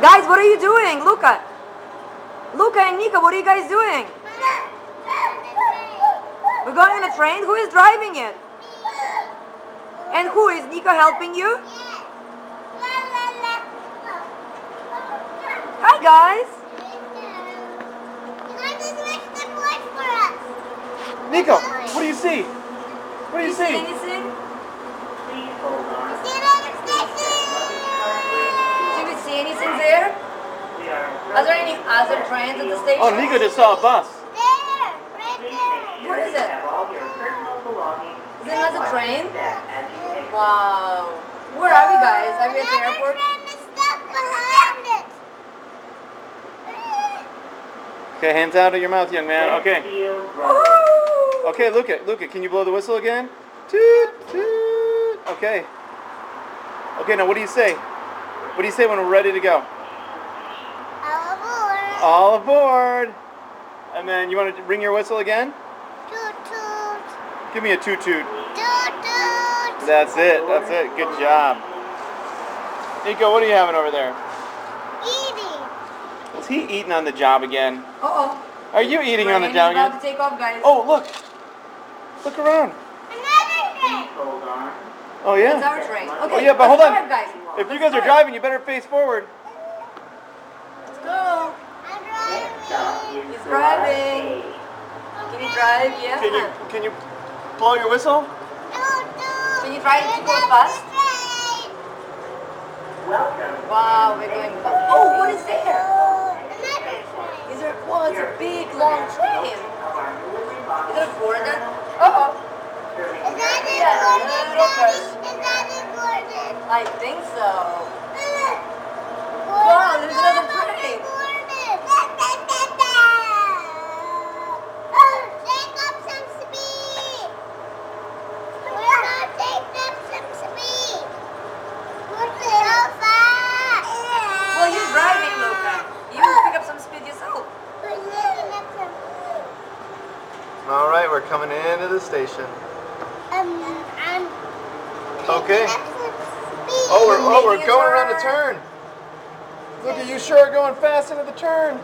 Guys, what are you doing? Lucca and Nico, what are you guys doing? We're going on a train? Who is driving it? And who is Nico helping you? Hi guys. Nico, what do you see? What do you see? Anything? Do we see anything there? Are there any other trains at the station? Oh, Nico just saw a bus. What is it? Is it another train? Wow. Where are we, guys? Are we at the airport? Okay, hands out of your mouth, young man. Okay. Woohoo! Okay, Lucca, can you blow the whistle again? Toot, toot. Okay. Okay, now what do you say? What do you say when we're ready to go? All aboard. All aboard. And then you want to ring your whistle again? Toot toot. Give me a toot toot. Toot toot. That's it. That's it. Good job. Nico, what are you having over there? Eating. Is he eating on the job again? Uh-oh. Are you eating on the Train job is about again? to take off, guys. Oh, look. Look around. Another train. Oh, It's yeah. our train. Okay, Oh, yeah, but let's hold on. drive, guys. If you guys are driving, you better face forward. Let's go. I'm driving. He's driving. Can you drive? Yeah. Can you blow your whistle? Toot toot. Can you try to go fast? Wow, we're going fast. Oh, what is there? Another train. Is there? Well, it's a big, long train. Is it a foreigner? Uh-oh. Is that Yeah, important? little push. Is that important? I think so. Wow, there's another train. Take up some speed. We're not taking up some speed. We're so fast. Well, you're driving, Lucca. You pick up some speed yourself. We're taking up some speed. All right, we're coming into the station. I'm Okay. taking up some speed. Oh, we're making a going around the turn. turn. Look at you sure are going fast into the turn.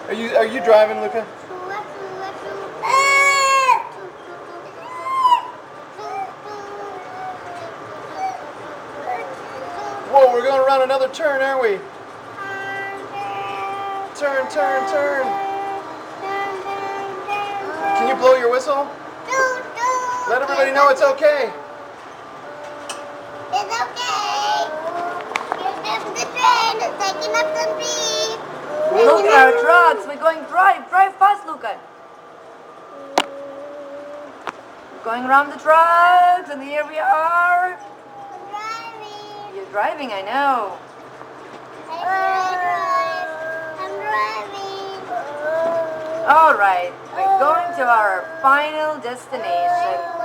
Are you driving, Lucca? Whoa, we're going around another turn, aren't we? Turn, turn, turn. Can you blow your whistle? Let everybody know it's okay. It's okay. Here's the train. It's taking up some speed. Look at our trucks. We're going drive fast, Lucca. Going around the trucks, and here we are. I'm driving. You're driving, I know. I'm driving. All right, we're going to our final destination.